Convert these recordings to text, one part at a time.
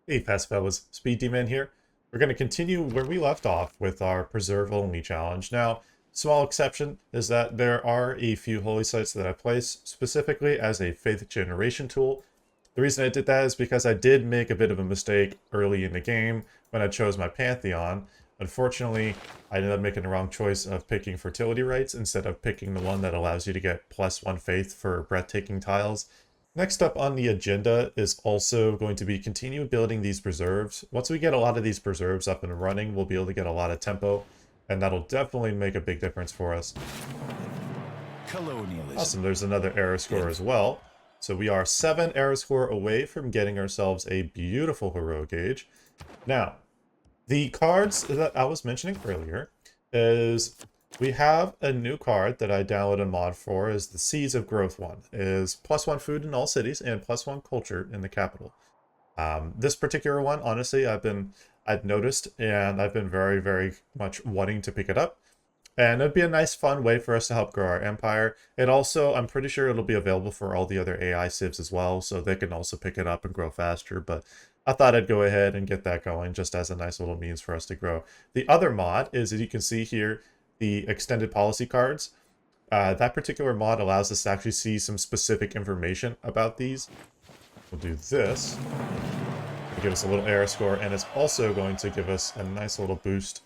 Hey, Fast Fellas, SpeeDMan here. We're going to continue where we left off with our Preserve Only challenge. Now, small exception is that there are a few holy sites that I place specifically as a faith generation tool. The reason I did that is because I did make a bit of a mistake early in the game when I chose my Pantheon. Unfortunately, I ended up making the wrong choice of picking fertility rites instead of picking the one that allows you to get +1 faith for breathtaking tiles. Next up on the agenda is also going to be continue building these preserves. Once we get a lot of these preserves up and running, we'll be able to get a lot of tempo, and that'll definitely make a big difference for us. Colonialism. Awesome, there's another error score as well. So we are 7 error score away from getting ourselves a beautiful heroic gauge. Now, the cards that I was mentioning earlier is we have a new card that I downloaded a mod for, is the Seeds of Growth one. It is +1 food in all cities and +1 culture in the capital. This particular one, honestly, I've noticed and I've been very, very much wanting to pick it up. And it'd be a nice, fun way for us to help grow our empire. And also, I'm pretty sure it'll be available for all the other AI civs as well, so they can also pick it up and grow faster. But I thought I'd go ahead and get that going just as a nice little means for us to grow. The other mod is, as you can see here, the extended policy cards. That particular mod allows us to actually see some specific information about these. We'll do this. It'll give us a little error score, and it's also going to give us a nice little boost.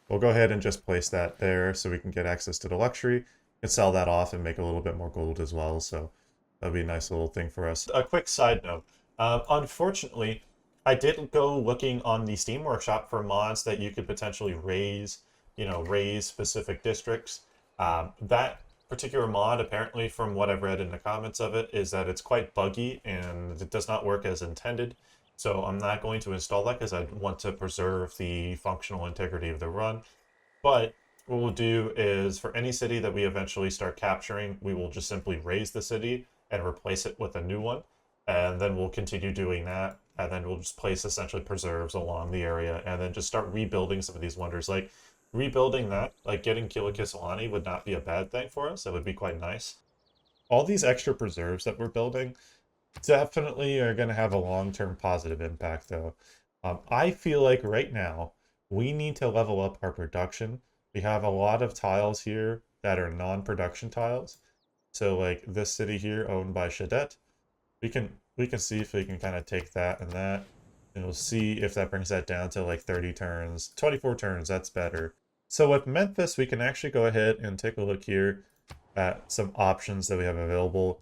We'll go ahead and just place that there so we can get access to the luxury and sell that off and make a little bit more gold as well. So that'll be a nice little thing for us. A quick side note. Unfortunately, I did go looking on the Steam Workshop for mods that you could potentially raise, raise specific districts. That particular mod, apparently from what I've read in the comments of it, is that it's quite buggy and it does not work as intended. So I'm not going to install that because I want to preserve the functional integrity of the run. But what we'll do is for any city that we eventually start capturing, we will just simply raise the city and replace it with a new one. And then we'll continue doing that. And then we'll just place essentially preserves along the area and then just start rebuilding some of these wonders. Like rebuilding that, like getting Kilakisalani would not be a bad thing for us. It would be quite nice. All these extra preserves that we're building definitely are going to have a long-term positive impact, though. I feel like right now we need to level up our production. We have a lot of tiles here that are non-production tiles. So like this city here owned by Shadet, we can see if we can kind of take that, and we'll see if that brings that down to like 30 turns, 24 turns. That's better. So with Memphis, we can actually go ahead and take a look here at some options that we have available.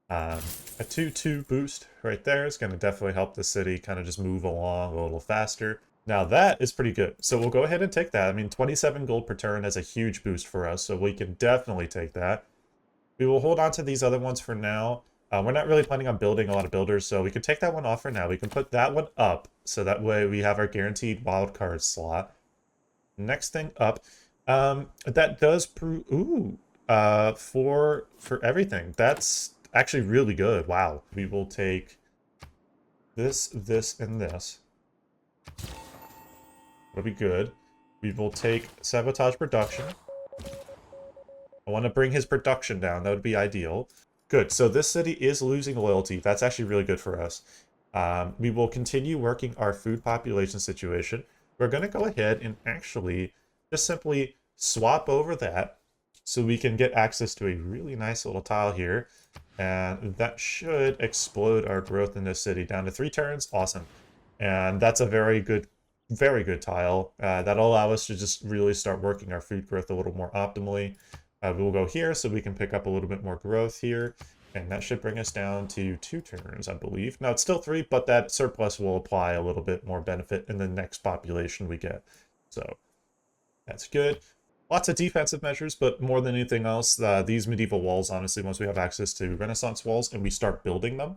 A 2-2 boost right there is going to definitely help the city kind of just move along a little faster. Now that is pretty good. So we'll go ahead and take that. I mean, 27 gold per turn is a huge boost for us, so we can definitely take that. We will hold on to these other ones for now. We're not really planning on building a lot of builders, so we can take that one off for now. We can put that one up, so that way we have our guaranteed wildcard slot. Next thing up, that does prove, for everything. That's actually really good. Wow. We will take this, and this. That'll be good. We will take Sabotage Production. I want to bring his production down. That would be ideal. Good. So this city is losing loyalty. That's actually really good for us. We will continue working our food population situation. We're going to go ahead and actually just simply swap over that so we can get access to a really nice little tile here. And that should explode our growth in this city down to 3 turns. Awesome. And that's a very good tile. That'll allow us to just really start working our food growth a little more optimally. We'll go here so we can pick up a little bit more growth here. And that should bring us down to 2 turns, I believe. Now, it's still 3, but that surplus will apply a little bit more benefit in the next population we get. So, that's good. Lots of defensive measures, but more than anything else, these medieval walls, honestly, once we have access to Renaissance walls and we start building them,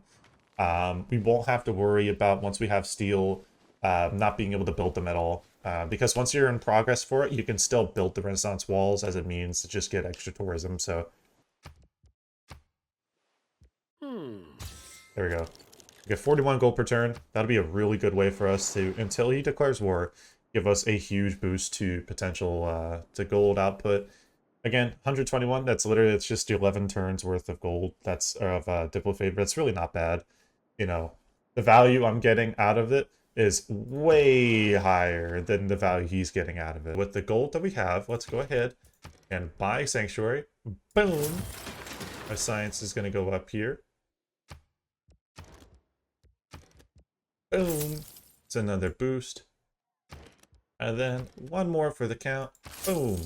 we won't have to worry about, once we have steel, not being able to build them at all. Because once you're in progress for it, you can still build the Renaissance walls as a means to just get extra tourism, so... There we go. We get 41 gold per turn. That'll be a really good way for us to, until he declares war, give us a huge boost to potential to gold output. Again, 121, that's literally, it's just 11 turns worth of gold. That's of Diplo favor. It's really not bad. The value I'm getting out of it is way higher than the value he's getting out of it. With the gold that we have, let's go ahead and buy Sanctuary. Boom! Our science is going to go up here. Boom! It's another boost. And then one more for the count. Boom!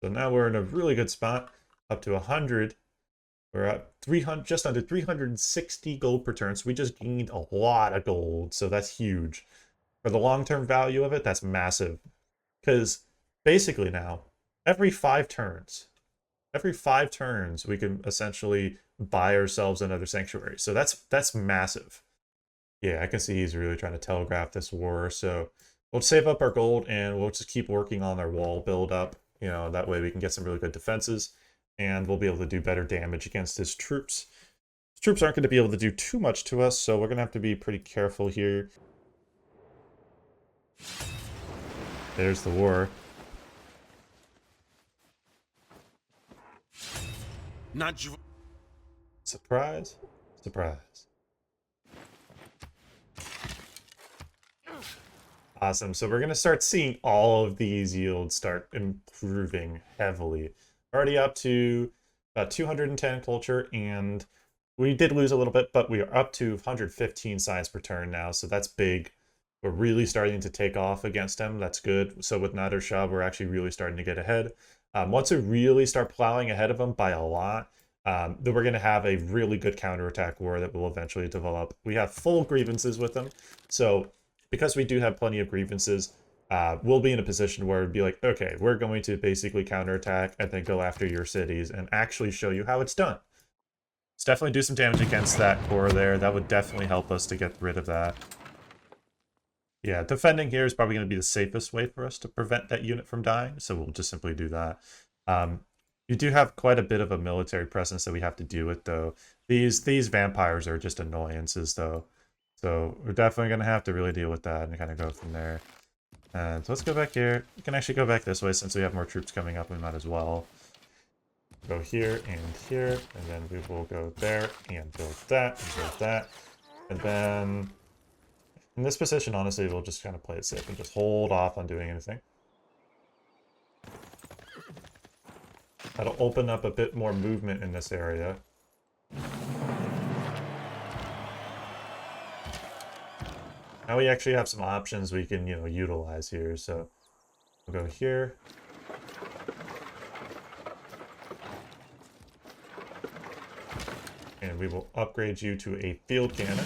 So now we're in a really good spot. Up to 100. We're at 300, just under 360 gold per turn. So we just gained a lot of gold. So that's huge. For the long-term value of it, that's massive. Because basically now, every 5 turns, we can essentially buy ourselves another sanctuary. So that's massive. Yeah, I can see he's really trying to telegraph this war. So we'll save up our gold and we'll just keep working on our wall build up. You know, that way we can get some really good defenses and we'll be able to do better damage against his troops. His troops aren't going to be able to do too much to us, so we're going to have to be pretty careful here. There's the war. Not you. Surprise. Surprise. Awesome. So we're going to start seeing all of these yields start improving heavily. Already up to about 210 culture, and we did lose a little bit, but we are up to 115 science per turn now, so that's big. We're really starting to take off against him. That's good. So with Nader Shah, we're actually really starting to get ahead. Once we really start plowing ahead of him by a lot, then we're going to have a really good counterattack war that will eventually develop. We have full grievances with him, so because we do have plenty of grievances, we'll be in a position where it'd be like, okay, we're going to basically counterattack and then go after your cities and actually show you how it's done. Let's definitely do some damage against that core there. That would definitely help us to get rid of that. Yeah, defending here is probably going to be the safest way for us to prevent that unit from dying, so we'll just simply do that. You do have quite a bit of a military presence that we have to deal with, though. These vampires are just annoyances, though. So we're definitely going to have to really deal with that and kind of go from there. So let's go back here. We can actually go back this way since we have more troops coming up. We might as well go here, and then we will go there and build that and build that. And then in this position, honestly, we'll just kind of play it safe and just hold off on doing anything. That'll open up a bit more movement in this area. Now we actually have some options we can, utilize here. So we'll go here. And we will upgrade you to a field cannon.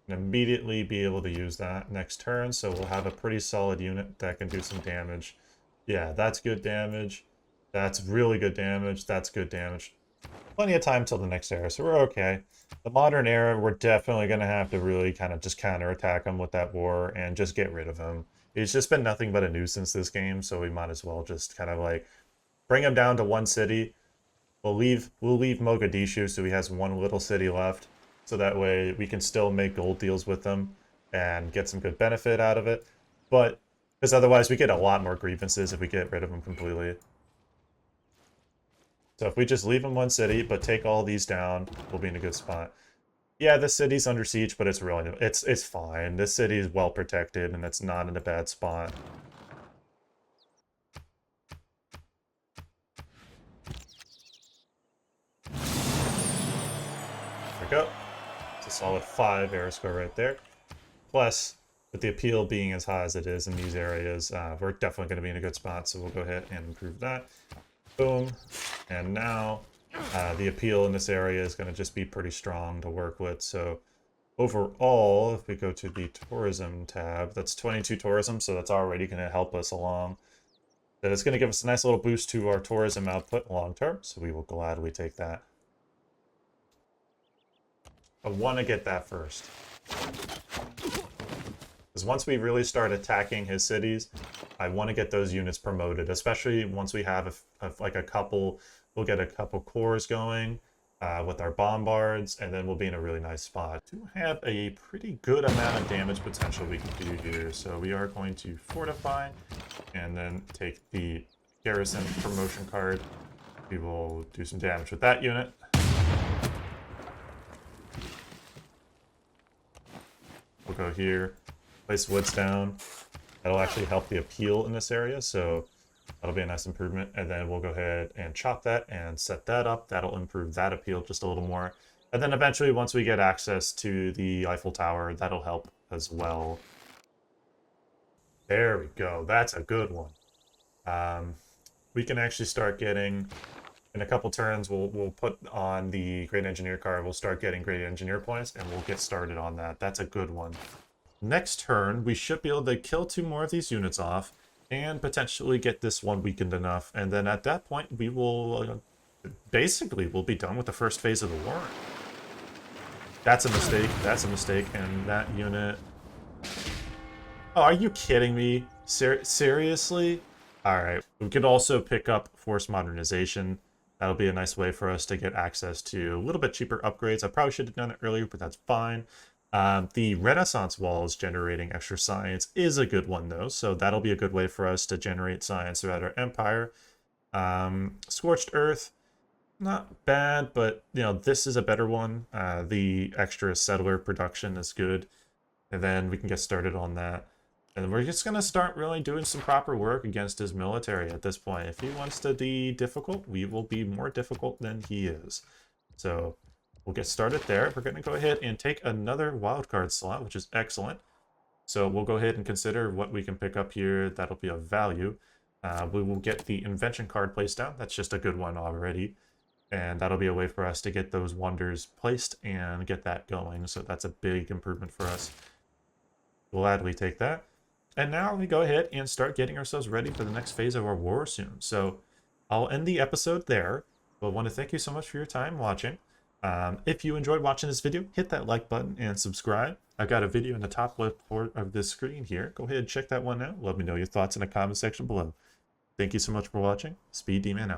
And immediately be able to use that next turn. So we'll have a pretty solid unit that can do some damage. Yeah, that's good damage. That's really good damage. That's good damage. Plenty of time till the next era, so we're okay. The modern era, we're definitely going to have to really kind of just counterattack him with that war and just get rid of him. He's just been nothing but a nuisance this game, so we might as well just kind of like bring him down to one city. We'll leave Mogadishu so he has one little city left, so that way we can still make gold deals with him and get some good benefit out of it. But because otherwise we get a lot more grievances if we get rid of him completely. So if we just leave him one city, but take all these down, we'll be in a good spot. Yeah, this city's under siege, but it's fine. This city is well protected, and it's not in a bad spot. There we go. It's a solid 5 air score right there. Plus, with the appeal being as high as it is in these areas, we're definitely going to be in a good spot, so we'll go ahead and improve that. Boom. And now the appeal in this area is going to just be pretty strong to work with. So overall, if we go to the tourism tab, that's 22 tourism, so that's already going to help us along. That is going to give us a nice little boost to our tourism output long term, so we will gladly take that. I want to get that first. Because once we really start attacking his cities, I want to get those units promoted, especially once we have like a couple, we'll get a couple cores going with our bombards, and then we'll be in a really nice spot. We do have a pretty good amount of damage potential we can do here, so we are going to fortify and then take the garrison promotion card. We will do some damage with that unit. go here, place woods down. That'll actually help the appeal in this area, so that'll be a nice improvement. And then we'll go ahead and chop that and set that up. That'll improve that appeal just a little more. And then eventually, once we get access to the Eiffel Tower, that'll help as well. There we go. That's a good one. We can actually start getting, in a couple turns, we'll put on the Great Engineer card. We'll start getting Great Engineer points, and we'll get started on that. That's a good one. Next turn, we should be able to kill 2 more of these units off, and potentially get this one weakened enough. And then at that point, we will basically we'll be done with the first phase of the war. That's a mistake. That's a mistake. And that unit. Oh, are you kidding me? Seriously? Alright. We could also pick up Force Modernization. That'll be a nice way for us to get access to a little bit cheaper upgrades. I probably should have done it earlier, but that's fine. The Renaissance walls generating extra science is a good one, though. So that'll be a good way for us to generate science throughout our empire. Scorched Earth. Not bad, but, you know, this is a better one. The extra settler production is good. And then we can get started on that. And we're just going to start really doing some proper work against his military at this point. If he wants to be difficult, we will be more difficult than he is. So we'll get started there. We're going to go ahead and take another wildcard slot, which is excellent. So we'll go ahead and consider what we can pick up here. That'll be of value. We will get the invention card placed down. That's just a good one already. And that'll be a way for us to get those wonders placed and get that going. So that's a big improvement for us. We'll gladly take that. And now we go ahead and start getting ourselves ready for the next phase of our war soon. So I'll end the episode there. But I want to thank you so much for your time watching. If you enjoyed watching this video, hit that like button and subscribe. I've got a video in the top left part of this screen here. Go ahead and check that one out. Let me know your thoughts in the comment section below. Thank you so much for watching. SpeeDMan out.